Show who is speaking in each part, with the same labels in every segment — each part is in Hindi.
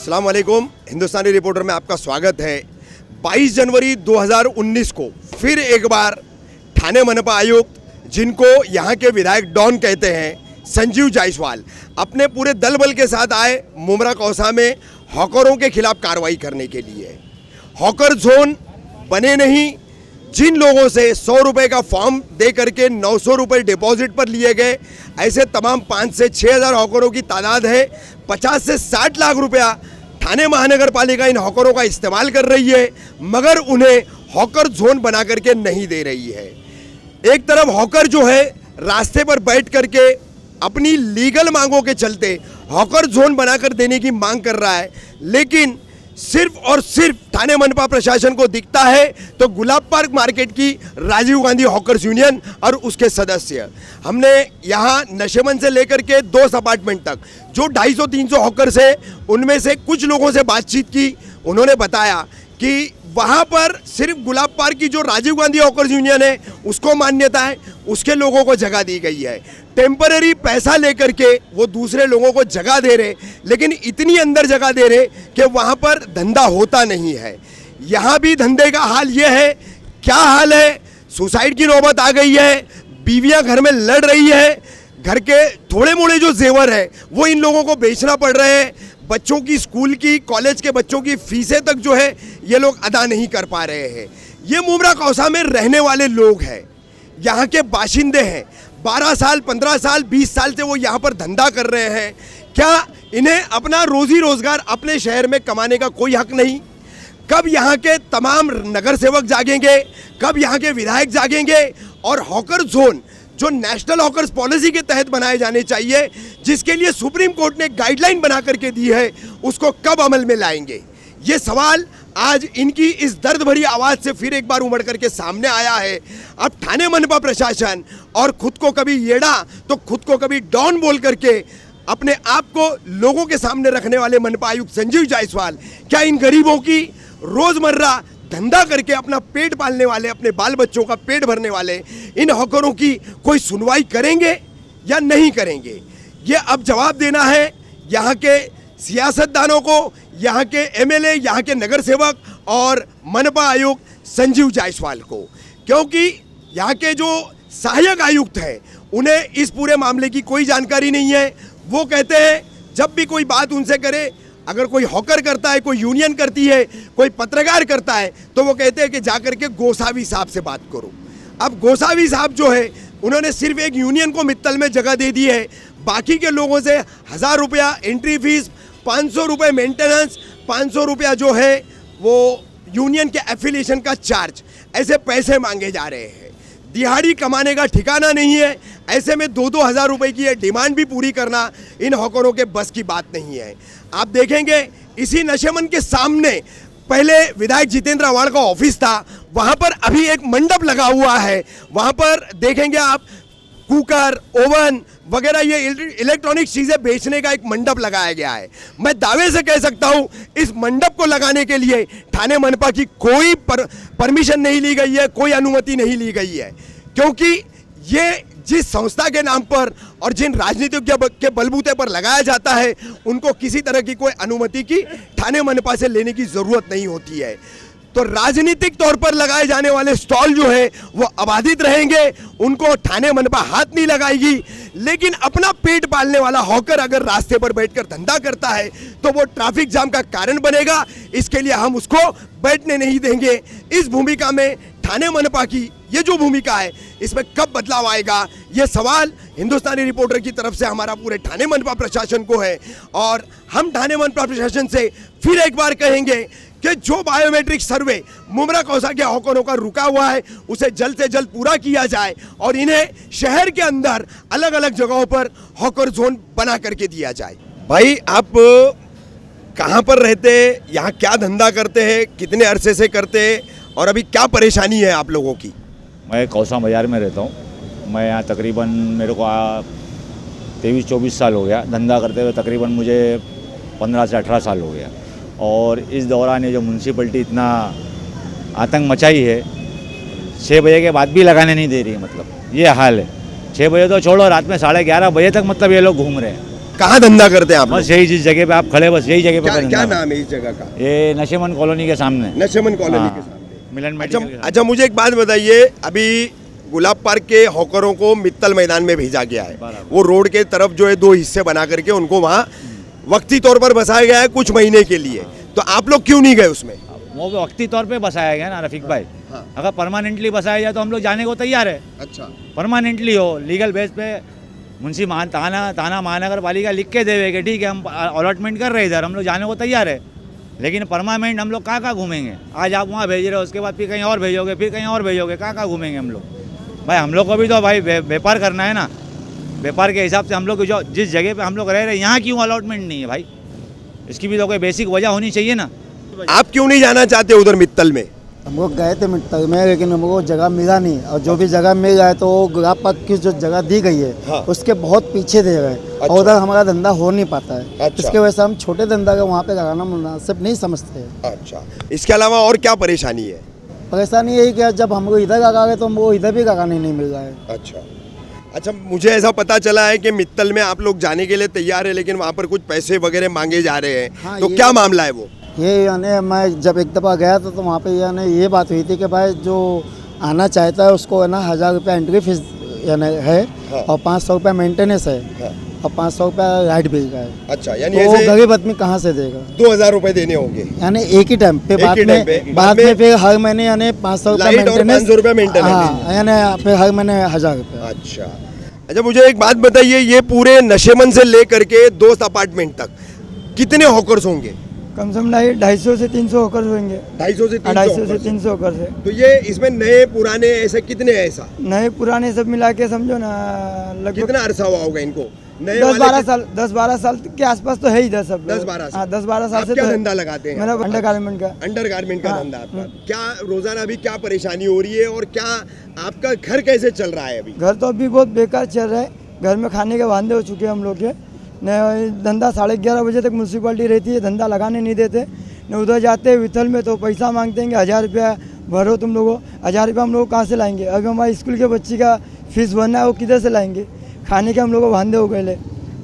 Speaker 1: अस्सलाम वालेकुम, हिंदुस्तानी रिपोर्टर में आपका स्वागत है। 22 जनवरी 2019 को फिर एक बार ठाणे मनपा आयुक्त, जिनको यहाँ के विधायक डॉन कहते हैं, संजीव जायसवाल, अपने पूरे दल बल के साथ आए मुमरा कौसा में हॉकरों के खिलाफ कार्रवाई करने के लिए। हॉकर जोन बने नहीं, जिन लोगों से 100 रुपये का फॉर्म दे करके 900 रुपये डिपॉजिट पर लिए गए, ऐसे तमाम 5 से 6 हज़ार हॉकरों की तादाद है। 50 से 60 लाख रुपया ठाणे महानगर पालिका इन हॉकरों का इस्तेमाल कर रही है, मगर उन्हें हॉकर जोन बना करके नहीं दे रही है। एक तरफ हॉकर जो है रास्ते पर बैठ करके अपनी लीगल मांगों के चलते हॉकर जोन बनाकर देने की मांग कर रहा है, लेकिन सिर्फ और सिर्फ ठाणे मनपा प्रशासन को दिखता है तो गुलाब पार्क मार्केट की राजीव गांधी हॉकर्स यूनियन और उसके सदस्य। हमने यहाँ नशेमन से लेकर के 2 अपार्टमेंट तक जो 250-300 हॉकर्स हैं, उनमें से कुछ लोगों से बातचीत की। उन्होंने बताया कि वहाँ पर सिर्फ गुलाब पार्क की जो राजीव गांधी हॉकर्स यूनियन है उसको मान्यता है, उसके लोगों को जगह दी गई है। टेम्पररी पैसा लेकर के वो दूसरे लोगों को जगह दे रहे, लेकिन इतनी अंदर जगह दे रहे कि वहाँ पर धंधा होता नहीं है। यहाँ भी धंधे का हाल ये है। क्या हाल है? सुसाइड की नौबत आ गई है, बीवियाँ घर में लड़ रही है, घर के थोड़े मोड़े जो जेवर है वो इन लोगों को बेचना पड़ रहे हैं। बच्चों की स्कूल की, कॉलेज के बच्चों की फीसें तक जो है ये लोग अदा नहीं कर पा रहे हैं। ये मुमरा कौसा में रहने वाले लोग हैं, यहाँ के बाशिंदे हैं। 12 साल, 15 साल, 20 साल से वो यहाँ पर धंधा कर रहे हैं। क्या इन्हें अपना रोजी रोजगार अपने शहर में कमाने का कोई हक नहीं? कब यहाँ के तमाम नगर सेवक जागेंगे? कब यहाँ के विधायक जागेंगे? और हॉकर जोन जो नेशनल हॉकर्स पॉलिसी के तहत बनाए जाने चाहिए, जिसके लिए सुप्रीम कोर्ट ने गाइडलाइन बना करके दी है, उसको कब अमल में लाएंगे? ये सवाल आज इनकी इस दर्द भरी आवाज़ से फिर एक बार उमड़ करके सामने आया है। अब ठाणे मनपा प्रशासन और खुद को कभी येड़ा तो खुद को कभी डॉन बोल करके अपने आप को लोगों के सामने रखने वाले मनपा आयुक्त संजीव जायसवाल, क्या इन गरीबों की रोज़मर्रा धंधा करके अपना पेट पालने वाले, अपने बाल बच्चों का पेट भरने वाले इन हॉकरों की कोई सुनवाई करेंगे या नहीं करेंगे? ये अब जवाब देना है यहाँ के सियासतदानों को, यहाँ के एमएलए, यहाँ के नगर सेवक और मनपा आयुक्त संजीव जायसवाल को, क्योंकि यहाँ के जो सहायक आयुक्त हैं उन्हें इस पूरे मामले की कोई जानकारी नहीं है। वो कहते हैं जब भी कोई बात उनसे करे, अगर कोई हॉकर करता है, कोई यूनियन करती है, कोई पत्रकार करता है, तो वो कहते हैं कि जाकर के गोसावी साहब से बात करो। अब गोसावी साहब जो है उन्होंने सिर्फ एक यूनियन को मित्तल में जगह दे दी है, बाकी के लोगों से 1000 रुपया एंट्री फीस, 500 रुपये मेंटेनेंस, 500 रुपया जो है वो यूनियन के एफिलिएशन का चार्ज, ऐसे पैसे मांगे जा रहे हैं। दिहाड़ी कमाने का ठिकाना नहीं है, ऐसे में 2-2 हज़ार रुपये की ये डिमांड भी पूरी करना इन हॉकरों के बस की बात नहीं है। आप देखेंगे इसी नशेमन के सामने पहले विधायक जितेंद्र आव्हाड का ऑफिस था, वहाँ पर अभी एक मंडप लगा हुआ है। वहाँ पर देखेंगे आप कुकर, ओवन वगैरह ये इलेक्ट्रॉनिक चीज़ें बेचने का एक मंडप लगाया गया है। मैं दावे से कह सकता हूँ इस मंडप को लगाने के लिए ठाणे मनपा की कोई परमिशन नहीं ली गई है, कोई अनुमति नहीं ली गई है, क्योंकि ये जिस संस्था के नाम पर और जिन राजनीतिज्ञों के बलबूते पर लगाया जाता है, उनको किसी तरह की कोई अनुमति की ठाणे मनपा से लेने की ज़रूरत नहीं होती है। तो राजनीतिक तौर पर लगाए जाने वाले स्टॉल जो है वो अबाधित रहेंगे, उनको ठाणे मनपा हाथ नहीं लगाएगी। लेकिन अपना पेट पालने वाला हॉकर अगर रास्ते पर बैठकर धंधा करता है तो वो ट्रैफिक जाम का कारण बनेगा। इसके लिए हम उसको बैठने नहीं देंगे। इस भूमिका में ठाणे मनपा की ये जो भूमिका है, इसमें कब बदलाव आएगा, ये सवाल हिंदुस्तानी रिपोर्टर की तरफ से हमारा पूरे ठाणे मनपा प्रशासन को है। और हम ठाणे मनपा प्रशासन से फिर एक बार कहेंगे कि जो बायोमेट्रिक सर्वे मुमरा कौसा के हॉकरों का रुका हुआ है, उसे जल्द से जल्द पूरा किया जाए और इन्हें शहर के अंदर अलग अलग जगहों पर हॉकर जोन बना करके दिया जाए। भाई, आप कहाँ पर रहते हैं, यहाँ क्या धंधा करते हैं, कितने अरसे से करते हैं और अभी क्या परेशानी है आप लोगों की?
Speaker 2: मैं कौसा बाज़ार में रहता हूँ। मैं यहाँ तकरीबन मेरे को 23-24 साल हो गया धंधा करते हुए। तकरीबन मुझे 15 से 18 साल हो गया। और इस दौरान ये जो म्यूनसिपलिटी इतना आतंक मचाई है, 6 बजे के बाद भी लगाने नहीं दे रही है। मतलब ये हाल है। 6 बजे तो छोड़ो, रात में 11:30 बजे तक मतलब ये लोग घूम रहे हैं।
Speaker 1: कहाँ धंधा करते हैं आप लोग?
Speaker 2: बस यही जिस जगह पे आप खड़े बस यही जगह पे
Speaker 1: क्या
Speaker 2: धंधा है।
Speaker 1: नाम है इस जगह का?
Speaker 2: ये नशेमन कॉलोनी के सामने
Speaker 1: नशेमन कॉलोनी
Speaker 2: हाँ,
Speaker 1: के सामने।
Speaker 2: मिलन
Speaker 1: अच्छा
Speaker 2: मेडिकल के सामने।
Speaker 1: अच्छा, मुझे एक बात बताइए, अभी गुलाब पार्क के हॉकरों को मित्तल मैदान में भेजा गया है।
Speaker 2: बराबर।
Speaker 1: वो रोड के तरफ जो है 2 हिस्से बना करके उनको वहाँ वक्ती तौर पर बसाया गया है कुछ महीने के लिए। तो आप लोग क्यों नहीं गए उसमें?
Speaker 2: वो भी वक्ती तौर पे बसाया गया ना रफीक भाई।
Speaker 1: हाँ।
Speaker 2: अगर परमानेंटली बसाया जाए तो हम लोग जाने को तैयार है।
Speaker 1: अच्छा
Speaker 2: परमानेंटली हो, लीगल बेस पे मुंशी थाना महानगर पालिका लिख के देवे कि ठीक है हम अलॉटमेंट कर रहे हैं इधर, हम लोग जाने को तैयार है। लेकिन परमानेंट हम लोग कहाँ घूमेंगे? आज आप वहाँ भेज रहे हो, उसके बाद फिर कहीं और भेजोगे, फिर कहीं और भेजोगे, कहाँ घूमेंगे हम लोग? भाई हम लोग को भी तो भाई व्यापार करना है ना। व्यापार के हिसाब से हम लोग जो जिस जगह पे हम लोग रह रहे हैं यहाँ क्यों अलॉटमेंट नहीं है भाई? इसकी भी तो कोई बेसिक वजह होनी चाहिए ना।
Speaker 1: आप क्यों नहीं जाना चाहते उधर मित्तल में?
Speaker 3: हम लोग गए थे मित्तल में, लेकिन हमको जगह मिला नहीं। और जो भी जगह मिल जाए तो गुलाब पार्क की जो जगह दी गई है
Speaker 1: हाँ।
Speaker 3: उसके बहुत पीछे दे गए।
Speaker 1: अच्छा।
Speaker 3: और उधर हमारा धंधा हो नहीं पाता है।
Speaker 1: अच्छा।
Speaker 3: इसके वजह से हम छोटे धंधा का वहाँ पे लगाना मुनासिब नहीं समझते हैं।
Speaker 1: अच्छा, इसके अलावा और क्या परेशानी है?
Speaker 3: परेशानी यही कि जब हम लोग इधर लगा गए तो हमको इधर भी लगाने नहीं मिल रहा है।
Speaker 1: अच्छा अच्छा, मुझे ऐसा पता चला है कि मित्तल में आप लोग जाने के लिए तैयार है, लेकिन वहाँ पर कुछ पैसे वगैरह मांगे जा रहे हैं।
Speaker 3: हाँ,
Speaker 1: तो
Speaker 3: ये-
Speaker 1: क्या मामला है वो?
Speaker 3: ये यानी मैं जब एक दफ़ा गया था तो वहाँ पे यानी ये बात हुई थी कि भाई जो आना चाहता है उसको है ना 1000 रुपया एंट्री फीस यानी है।
Speaker 1: हाँ।
Speaker 3: और 500 रुपया मेंटेनेंस है।
Speaker 1: हाँ।
Speaker 3: और 500 रुपया लाइट बिल का है।
Speaker 1: अच्छा, यानी
Speaker 3: तो
Speaker 1: ऐसे
Speaker 3: गरीब आदमी कहाँ से देगा?
Speaker 1: 2000 रुपए देने होंगे।
Speaker 3: यानी एक ही टाइम पे
Speaker 1: एक
Speaker 3: बाद
Speaker 1: ही टाइम पे,
Speaker 3: में
Speaker 1: बाद में
Speaker 3: फिर हर महीने यानी 500 रुपया
Speaker 1: लाइट और
Speaker 3: मेंटेनेंस।
Speaker 1: 500 रुपया मेंटेनेंस।
Speaker 3: हाँ, यानी फिर हर महीने 1000 रुपया।
Speaker 1: अच्छा अच्छा, मुझे एक बात बताइए, ये पूरे नशेमन से लेकर के दोस्त अपार्टमेंट तक कितने हॉकर्स होंगे?
Speaker 4: कम से कम 250 से 300 होकर होंगे।
Speaker 1: 250 से 300
Speaker 4: 250 से
Speaker 1: हॉकर्स।
Speaker 4: 300 होकर से
Speaker 1: तो ये इसमें नए पुराने ऐसे कितने हैं ऐसा?
Speaker 4: नए पुराने सब मिला के समझो ना लगभग
Speaker 1: कितना अरसा हुआ होगा इनको? नए
Speaker 4: 10-12 साल के आसपास तो है ही इधर सब।
Speaker 1: 10-12 साल।
Speaker 4: हाँ 10-12 साल
Speaker 1: आप
Speaker 4: से
Speaker 1: क्या
Speaker 4: तो
Speaker 1: धंधा लगाते हैं?
Speaker 4: मेरा अंडर गारमेंट का।
Speaker 1: अंडर गारमेंट का
Speaker 4: हाँ,
Speaker 1: धंधा आपका। क्या रोजाना अभी क्या परेशानी हो रही है और क्या आपका घर कैसे चल रहा है अभी?
Speaker 4: घर तो अभी बहुत बेकार चल रहा है। घर में खाने के वांदे हो चुके हैं हम लोग के। न धंधा 11:30 बजे तक म्यूनसिपालिटी रहती है, धंधा लगाने नहीं देते। न उधर जाते हैं विथल में तो पैसा मांगते हैं कि 1000 रुपया भरो तुम लोगों। 1000 रुपया हम लोग कहाँ से लाएंगे? अगर हमारे स्कूल के बच्ची का फीस भरना है वो किधर से लाएंगे? खाने के हम लोग को वांदे हो गए ले।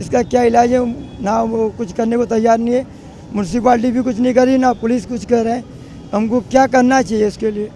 Speaker 4: इसका क्या इलाज है? ना वो कुछ करने को तैयार नहीं है। म्यूनसिपालिटी भी कुछ नहीं कर रही, ना पुलिस कुछ कर रहे हैं। हमको क्या करना चाहिए इसके लिए?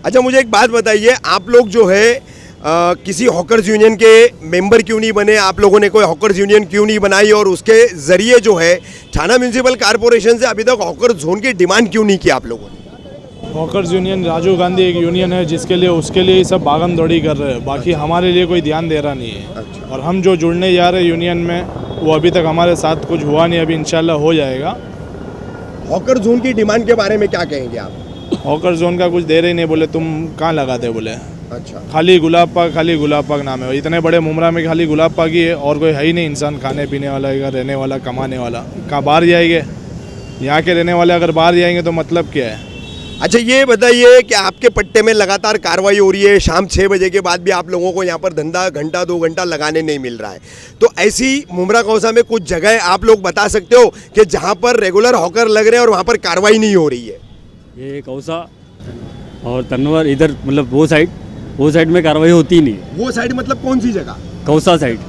Speaker 1: अच्छा, मुझे एक बात बताइए, आप लोग जो है किसी हॉकर्स यूनियन के मेंबर क्यों नहीं बने? आप लोगों ने कोई हॉकर्स यूनियन क्यों नहीं बनाई और उसके जरिए जो है थाना म्यूनसिपल कॉर्पोरेशन से अभी तक हॉकर जोन की डिमांड क्यों नहीं की आप लोगों ने?
Speaker 5: हॉकर्स यूनियन राजीव गांधी एक यूनियन है जिसके लिए उसके लिए ही सब भागम दौड़ी कर रहे हैं। बाकी हमारे लिए कोई ध्यान दे रहा नहीं है।
Speaker 1: अच्छा।
Speaker 5: और हम जो जुड़ने जा रहे हैं यूनियन में वो अभी तक हमारे साथ कुछ हुआ नहीं, अभी इंशाल्लाह हो जाएगा।
Speaker 1: हॉकर जोन की डिमांड के बारे में क्या कहेंगे आप?
Speaker 5: हॉकर जोन का कुछ दे रहे नहीं, बोले तुम कहाँ लगाते बोले
Speaker 1: अच्छा
Speaker 5: खाली गुलाब पाक नाम है। इतने बड़े मुमरा में खाली गुलाब पाक ही है और कोई है ही नहीं इंसान खाने पीने वाला, रहने वाला, कमाने वाला। कहाँ बाहर जाएंगे? यहाँ के रहने वाले अगर बाहर जाएंगे तो मतलब क्या है?
Speaker 1: अच्छा, ये बताइए कि आपके पट्टे में लगातार कार्रवाई हो रही है, शाम 6 बजे के बाद भी आप लोगों को यहाँ पर धंधा घंटा 2 घंटा लगाने नहीं मिल रहा है। तो ऐसी मुमरा कौसा में कुछ जगह आप लोग बता सकते हो कि जहाँ पर रेगुलर हॉकर लग रहे हैं और वहाँ पर कार्रवाई नहीं हो रही है?
Speaker 6: ये कौसा और तनवर इधर मतलब वो साइड में कार्रवाई होती नहीं।
Speaker 1: वो साइड मतलब कौन सी जगह?
Speaker 6: कौसा साइड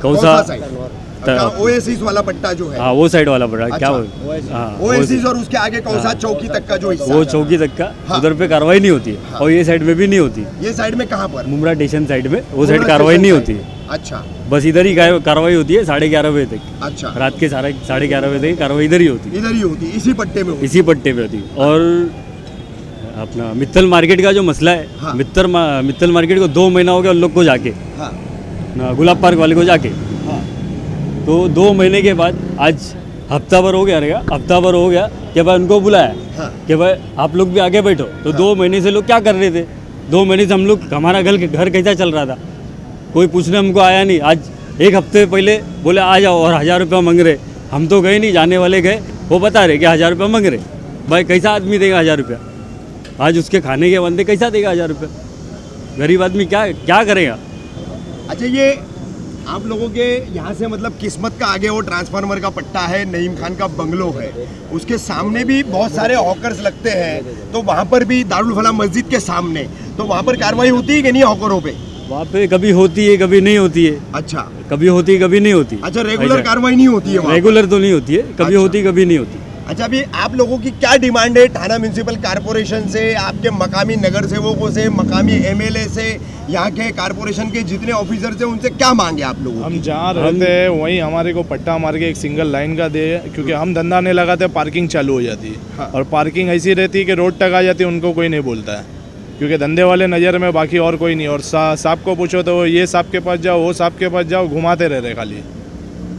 Speaker 1: ओएसिस वाला पट्टा जो है,
Speaker 6: हाँ वो साइड वाला पड़ा क्या
Speaker 1: अच्छा।
Speaker 6: हाँ
Speaker 1: ओएसिस और उसके आगे कौसा चौकी तक का जो हिस्सा
Speaker 6: वो
Speaker 1: है।
Speaker 6: चौकी तक का
Speaker 1: हाँ।
Speaker 6: उधर पे कार्रवाई नहीं होती है। और ये साइड में भी नहीं होती।
Speaker 1: ये साइड में कहाँ पर?
Speaker 6: मुमरा स्टेशन साइड में वो साइड
Speaker 1: मुमरा
Speaker 6: कार्रवाई
Speaker 1: स्टेशन
Speaker 6: नहीं
Speaker 1: साइड।
Speaker 6: होती है।
Speaker 1: अच्छा
Speaker 6: बस इधर ही कार्रवाई होती है 11:30 बजे तक।
Speaker 1: अच्छा,
Speaker 6: रात के 11:30 बजे तक कार्रवाई इधर ही होती है,
Speaker 1: इधर ही होती, इसी पट्टे में होती।
Speaker 6: इसी पट्टे पे होती है। और अपना मित्तल मार्केट का जो मसला है,
Speaker 1: हाँ।
Speaker 6: मित्तल मार्केट को 2 महीना हो गया उन लोग को जाके,
Speaker 1: हाँ
Speaker 6: ना गुलाब पार्क वाले को जाके।
Speaker 1: हाँ
Speaker 6: तो 2 महीने के बाद आज हफ्ता भर हो गया कि भाई उनको बुलाया
Speaker 1: हाँ।
Speaker 6: कि भाई आप लोग भी आगे बैठो। तो 2 महीने से लोग क्या कर रहे थे? 2 महीने से हम लोग हमारा घर कैसा चल रहा था, कोई पूछने हमको आया नहीं। आज 1 हफ्ते पहले बोले आ जाओ और 1000 रुपया मांग रहे। हम तो गए नहीं, जाने वाले गए, वो बता रहे कि 1000 रुपया मांग रहे। भाई कैसा आदमी देगा 1000 रुपया? आज उसके खाने के बंदे कैसा देगा 1000 रुपया? गरीब आदमी क्या करेगा?
Speaker 1: अच्छा, ये आप लोगों के यहाँ से मतलब किस्मत का आगे वो ट्रांसफार्मर का पट्टा है, नईम खान का बंगलो है, उसके सामने भी बहुत सारे हॉकर्स लगते हैं। तो वहाँ पर भी दारुल फलाह मस्जिद के सामने, तो वहाँ पर कार्रवाई होती है कि नहीं हॉकरों पे?
Speaker 6: वहाँ पे कभी होती है कभी नहीं होती है,
Speaker 1: अच्छा
Speaker 6: कभी होती है कभी नहीं होती।
Speaker 1: अच्छा, रेगुलर कार्रवाई नहीं होती है वहाँ पर?
Speaker 6: रेगुलर तो नहीं होती है, कभी
Speaker 1: अच्छा।
Speaker 6: होती कभी नहीं होती।
Speaker 1: अच्छा, अभी आप लोगों की क्या डिमांड है थाना म्यूनिसिपल कारपोरेशन से, आपके मकामी नगर सेवकों से, मकामी एमएलए से, यहाँ के कारपोरेशन के जितने ऑफिसर से, उनसे क्या मांगे आप लोगों
Speaker 5: हम
Speaker 1: की?
Speaker 5: जहाँ रहते हैं वहीं हमारे को पट्टा मार के एक सिंगल लाइन का दे, क्योंकि हम धंधा नहीं लगाते, पार्किंग चालू हो जाती है।
Speaker 1: हाँ।
Speaker 5: और पार्किंग ऐसी रहती है कि रोड तक आ जाती है, उनको कोई नहीं बोलता है, क्योंकि धंधे वाले नज़र में बाकी और कोई नहीं। और साहब को पूछो तो ये साहब के पास जाओ, वो साहब के पास जाओ, घुमाते रह रहे खाली।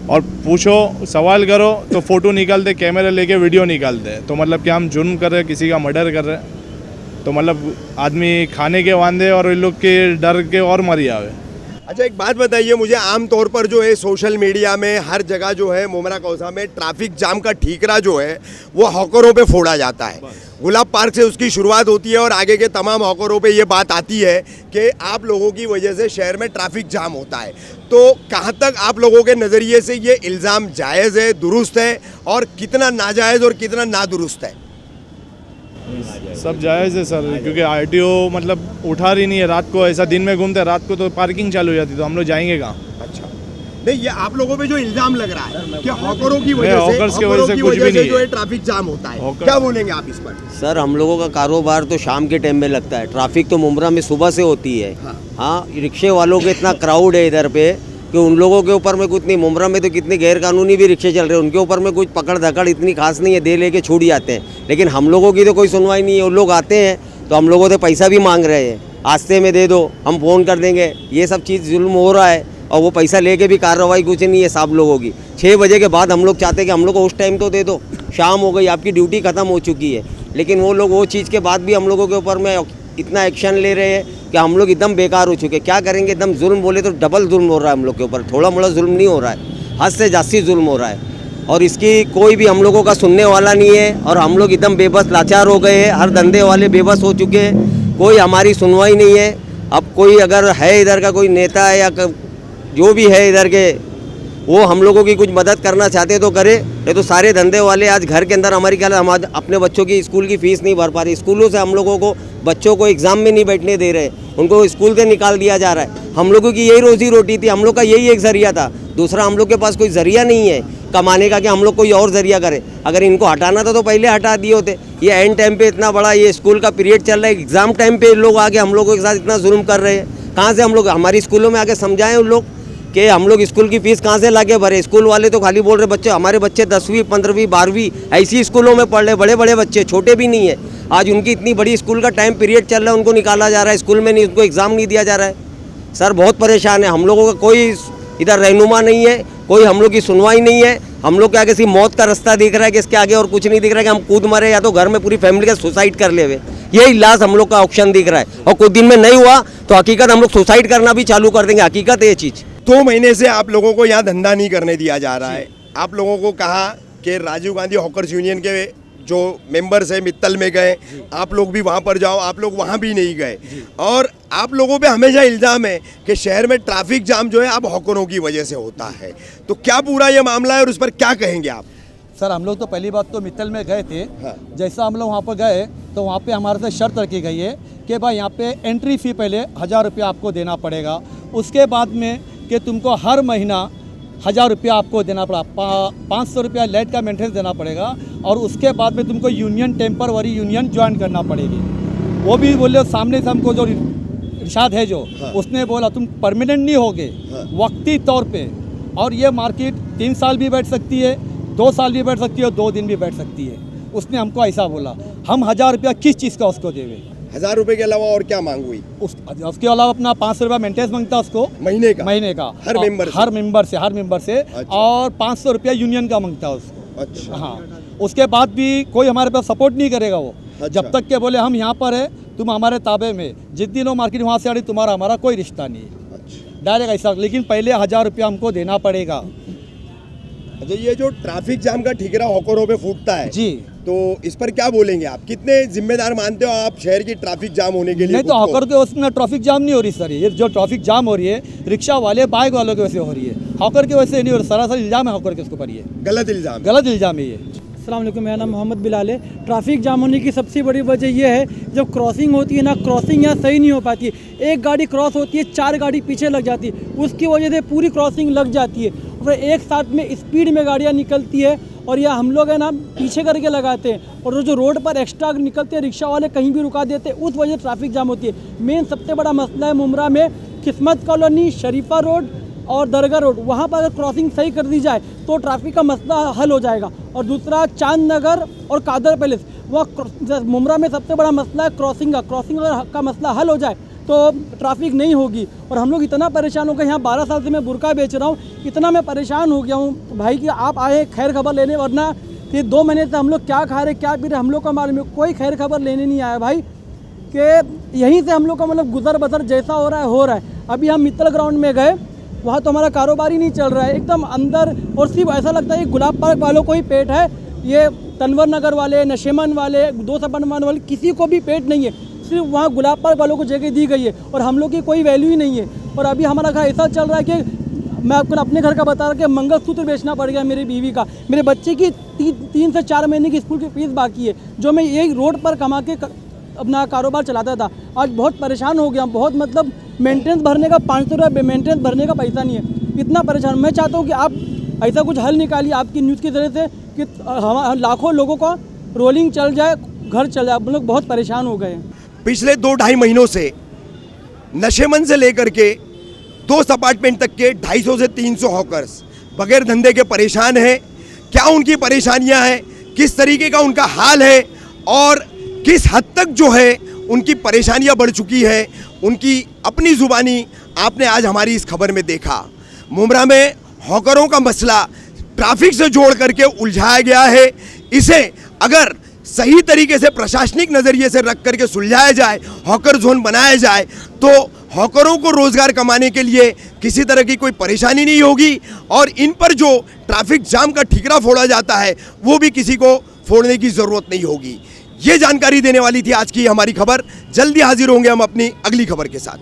Speaker 5: और पूछो, सवाल करो तो फ़ोटो निकालते, कैमरे लेके वीडियो निकालते। तो मतलब कि हम जुर्म कर रहे हैं, किसी का मर्डर कर रहे हैं। तो मतलब आदमी खाने के वांदे और इन लोग के डर के और मरी आवे।
Speaker 1: अच्छा, एक बात बताइए मुझे, आम तौर पर जो है सोशल मीडिया में हर जगह जो है मुमरा कौसा में ट्रैफिक जाम का ठीकरा जो है वो हॉकरों पे फोड़ा जाता है। गुलाब पार्क से उसकी शुरुआत होती है और आगे के तमाम हॉकरों पे ये बात आती है कि आप लोगों की वजह से शहर में ट्रैफिक जाम होता है। तो कहाँ तक आप लोगों के नज़रिए से ये इल्ज़ाम जायज़ है, दुरुस्त है, और कितना नाजायज़ और कितना नादुरुस्त है?
Speaker 5: सब जायज़ है सर, क्योंकि आरटीओ मतलब उठा रही नहीं है रात को। ऐसा दिन में घूमते, रात को तो पार्किंग चालू हो जाती, तो हम लोग जाएंगे कहाँ?
Speaker 1: अच्छा, नहीं, ये आप लोगों पे जो इल्जाम लग रहा है कि हॉकरों की वजह से,
Speaker 5: हॉकर्स की वजह से कुछ भी नहीं
Speaker 1: जो है
Speaker 5: है।
Speaker 1: ट्रैफिक जाम होता है,
Speaker 5: हॉकर-
Speaker 1: क्या बोलेंगे आप इस पर?
Speaker 7: सर, हम लोगों का कारोबार तो शाम के टाइम में लगता है, ट्रैफिक तो मुमरा में सुबह से होती है। हाँ, रिक्शे वालों के इतना क्राउड है इधर पे कि उन लोगों के ऊपर में कुछ नहीं। मुमरा में तो कितने गैर कानूनी भी रिक्शे चल रहे हैं, उनके ऊपर में कुछ पकड़ धकड़ इतनी खास नहीं है, दे लेके छूट जाते हैं। लेकिन हम लोगों की तो कोई सुनवाई नहीं है। उन लोग आते हैं तो हम लोगों से पैसा भी मांग रहे हैं, आस्ते में दे दो, हम फ़ोन कर देंगे। ये सब चीज़ जुल्म हो रहा है, और वो पैसा लेके भी कार्रवाई कुछ नहीं है साहब लोगों की। 6 बजे के बाद हम लोग चाहते हैं कि हम लोग को उस टाइम तो दे दो, शाम हो गई, आपकी ड्यूटी ख़त्म हो चुकी है। लेकिन वो लोग वो चीज़ के बाद भी हम लोगों के ऊपर में इतना एक्शन ले रहे हैं कि हम लोग एकदम बेकार हो चुके हैं। क्या करेंगे, एकदम जुल्म बोले तो डबल जुल्म हो रहा है हम लोग के ऊपर, थोड़ा मोड़ा जुल्म नहीं हो रहा है, हद से जास्ती जुल्म हो रहा है। और इसकी कोई भी हम लोगों का सुनने वाला नहीं है, और हम लोग एकदम बेबस लाचार हो गए हैं। हर धंधे वाले बेबस हो चुके हैं, कोई हमारी सुनवाई नहीं है। अब कोई अगर है इधर का कोई नेता है या जो भी है इधर के, वो हम लोगों की कुछ मदद करना चाहते तो करे, नहीं तो सारे धंधे वाले आज घर के अंदर हमारी क्या, हम आज अपने बच्चों की स्कूल की फ़ीस नहीं भर पा रहे। स्कूलों से हम लोगों को बच्चों को एग्ज़ाम में नहीं बैठने दे रहे, उनको स्कूल से निकाल दिया जा रहा है। हम लोगों की यही रोज़ी रोटी थी, हम लोग का यही एक ज़रिया था, दूसरा हम लोग के पास कोई ज़रिया नहीं है कमाने का कि हम लोग कोई और ज़रिया करें। अगर इनको हटाना था तो पहले हटा दिए होते। ये एंड टाइम पे इतना बड़ा ये स्कूल का पीरियड चल रहा है, एग्ज़ाम टाइम पे लोग आके हम लोगों के साथ इतना जुल्म कर रहे हैं। कहाँ से हम लोग हमारी स्कूलों में आके समझाएं उन लोग कि हम लोग स्कूल की फ़ीस कहाँ से लाके भरे। स्कूल वाले तो खाली बोल रहे बच्चे, हमारे बच्चे 10वीं 15वीं 12वीं ऐसी स्कूलों में पढ़ रहे, बड़े बड़े बच्चे, छोटे भी नहीं है। आज उनकी इतनी बड़ी स्कूल का टाइम पीरियड चल रहा है, उनको निकाला जा रहा है स्कूल में, नहीं उनको एग्ज़ाम नहीं दिया जा रहा है। सर बहुत परेशान है, हम लोगों का कोई इधर रहनुमा नहीं है, कोई हम लोग की सुनवाई नहीं है। हम लोग के आगे सिर्फ मौत का रास्ता दिख रहा है कि इसके आगे और कुछ नहीं दिख रहा है कि हम कूद मरे या तो घर में पूरी फैमिली का सुसाइड कर ले। यही लास्ट हम लोग का ऑप्शन दिख रहा है, और कुछ दिन में नहीं हुआ तो हकीकत हम लोग सुसाइड करना भी चालू कर देंगे। हकीकत है ये चीज़।
Speaker 1: 2 महीने से आप लोगों को यहाँ धंधा नहीं करने दिया जा रहा है। आप लोगों को कहा कि राजीव गांधी हॉकर्स यूनियन के जो मेंबर्स हैं मित्तल में गए, आप लोग भी वहाँ पर जाओ, आप लोग वहाँ भी नहीं गए। और आप लोगों पे हमेशा इल्ज़ाम है कि शहर में ट्रैफिक जाम जो है अब हॉकरों की वजह से होता है। तो क्या पूरा ये मामला है और उस पर क्या कहेंगे आप?
Speaker 8: सर, हम लोग तो पहली बात तो मित्तल में गए थे।
Speaker 1: हाँ।
Speaker 8: जैसा हम लोग वहाँ पर गए तो वहाँ पे हमारे से शर्त रखी गई है कि भाई यहाँ पे एंट्री फ़ी पहले 1000 रुपया आपको देना पड़ेगा, उसके बाद में कि तुमको हर महीना 1000 रुपया आपको देना पड़ा, 500 रुपया लाइट का मेंटेनेंस देना पड़ेगा, और उसके बाद में तुमको यूनियन टेम्परवरी यूनियन ज्वाइन करना पड़ेगी। वो भी बोले सामने से हमको जो इरशाद है जो उसने बोला तुम परमानेंट नहीं होगे, वक्ती तौर पे, और ये मार्केट 3 साल भी बैठ सकती है, 2 साल भी बैठ सकती है, और 2 दिन भी बैठ सकती है। उसने हमको ऐसा बोला। हम 1000 रुपया किस चीज़ का उसको देवे?
Speaker 1: 1000 रुपए के अलावा और क्या मांग हुई?
Speaker 8: उसके अलावा अपना 500 रुपया मेंटेनेंस मांगता उसको
Speaker 1: महीने का
Speaker 8: हर मेंबर से
Speaker 1: अच्छा।
Speaker 8: और 500 रुपया यूनियन का मांगता है उसको।
Speaker 1: अच्छा।
Speaker 8: हाँ, उसके बाद भी कोई हमारे पास सपोर्ट नहीं करेगा वो।
Speaker 1: अच्छा।
Speaker 8: जब तक के बोले हम यहाँ पर है, तुम हमारे ताबे में, जिस दिन वो मार्केट वहाँ से आ रही तुम्हारा हमारा कोई रिश्ता नहीं है।
Speaker 1: अच्छा।
Speaker 8: डायरेक्ट ऐसा, लेकिन पहले 1000 रुपया हमको देना पड़ेगा।
Speaker 1: अच्छा, ये जो ट्रैफिक जाम का ठीकरा हॉकरों पे फूटता है
Speaker 8: जी,
Speaker 1: तो इस पर क्या बोलेंगे आप? कितने जिम्मेदार मानते हो आप शहर की ट्रैफिक जाम होने के लिए?
Speaker 8: नहीं तो
Speaker 1: खुद को?
Speaker 8: हॉकर के उसमें ट्रैफिक जाम नहीं हो रही सर। ये जो ट्रैफिक जाम हो रही है रिक्शा वाले बाइक वालों की वजह से हो रही है, हॉकर की वजह से नहीं हो रही। सरासर इल्ज़ाम है हॉकर के उसके ऊपर, ये
Speaker 1: गलत इल्जाम है।
Speaker 8: गलत इल्ज़ाम है ये।
Speaker 9: अस्सलाम वालेकुम, मेरा नाम मोहम्मद बिलाल है। ट्रैफिक जाम होने की सबसे बड़ी वजह यह है, जब क्रॉसिंग होती है ना, क्रॉसिंग यहाँ सही नहीं हो पाती है। एक गाड़ी क्रॉस होती है, 4 गाड़ी पीछे लग जाती है, उसकी वजह से पूरी क्रॉसिंग लग जाती है। और एक साथ में स्पीड में गाड़ियाँ निकलती है और यह हम लोग है ना पीछे करके लगाते हैं, और जो रोड पर एक्स्ट्रा निकलते हैं रिक्शा वाले कहीं भी रुका देते हैं, उस वजह से ट्रैफिक जाम होती है। मेन सबसे बड़ा मसला है मुमरा में किस्मत कॉलोनी, शरीफा रोड और दरगाह रोड, वहाँ पर अगर क्रॉसिंग सही कर दी जाए तो ट्रैफिक का मसला हल हो जाएगा। और दूसरा चांद नगर और कादर पैलेस, वह मुमरा में सबसे बड़ा मसला है क्रॉसिंग अगर का मसला हल हो जाए तो ट्रैफिक नहीं होगी। और हम लोग इतना परेशान हो गए, यहाँ 12 साल से मैं बुरका बेच रहा हूँ, इतना मैं परेशान हो गया हूँ भाई कि आप आए खैर खबर लेने, वरना ये 2 महीने से हम लोग क्या खा रहे क्या पी रहे हम लोग का मालूम है, कोई खैर खबर लेने नहीं आया भाई। कि यहीं से हम लोग का मतलब गुजर बसर जैसा हो रहा है। अभी हम मित्तल ग्राउंड में गए, वहाँ तो हमारा कारोबार ही नहीं चल रहा है, एकदम अंदर, और सिर्फ ऐसा लगता है कि गुलाब पार्क वालों को ही पेट है, ये तनवर नगर वाले, नशेमन वाले, 2 अपार्टमेंट वाले, किसी को भी पेट नहीं है। सिर्फ वहाँ गुलाब पार्क वालों को जगह दी गई है और हम लोग की कोई वैल्यू ही नहीं है। और अभी हमारा घर ऐसा चल रहा है कि मैं आपको अपने घर का बता रहा कि मंगलसूत्र बेचना पड़ गया मेरी बीवी का, मेरे बच्चे की 3 से 4 महीने की स्कूल की फीस बाकी है, जो मैं यही रोड पर कमा के अपना कारोबार चलाता था। आज बहुत परेशान हो गया, बहुत मतलब मेंटेनेंस भरने का 500 रुपये मेंटेनेंस भरने का पैसा नहीं है, इतना परेशान। मैं चाहता हूँ कि आप ऐसा कुछ हल निकालिए आपकी न्यूज़ की तरह से कि हम लाखों लोगों का रोलिंग चल जाए, घर चल जाए। हम लोग बहुत परेशान हो गए हैं।
Speaker 1: पिछले 2-2.5 महीनों से नशेमन से लेकर के 2 अपार्टमेंट तक के 250 से 300 हॉकर्स बगैर धंधे के परेशान हैं। क्या उनकी परेशानियां हैं, किस तरीके का उनका हाल है और किस हद तक जो है उनकी परेशानियां बढ़ चुकी है, उनकी अपनी ज़ुबानी आपने आज हमारी इस खबर में देखा। मुमरा में हॉकरों का मसला ट्रैफिक से जोड़ करके उलझाया गया है। इसे अगर सही तरीके से प्रशासनिक नज़रिए से रख करके सुलझाया जाए, हॉकर जोन बनाया जाए, तो हॉकरों को रोज़गार कमाने के लिए किसी तरह की कोई परेशानी नहीं होगी और इन पर जो ट्रैफिक जाम का ठिकरा फोड़ा जाता है वो भी किसी को फोड़ने की ज़रूरत नहीं होगी। ये जानकारी देने वाली थी आज की हमारी खबर। जल्दी हाजिर होंगे हम अपनी अगली खबर के साथ।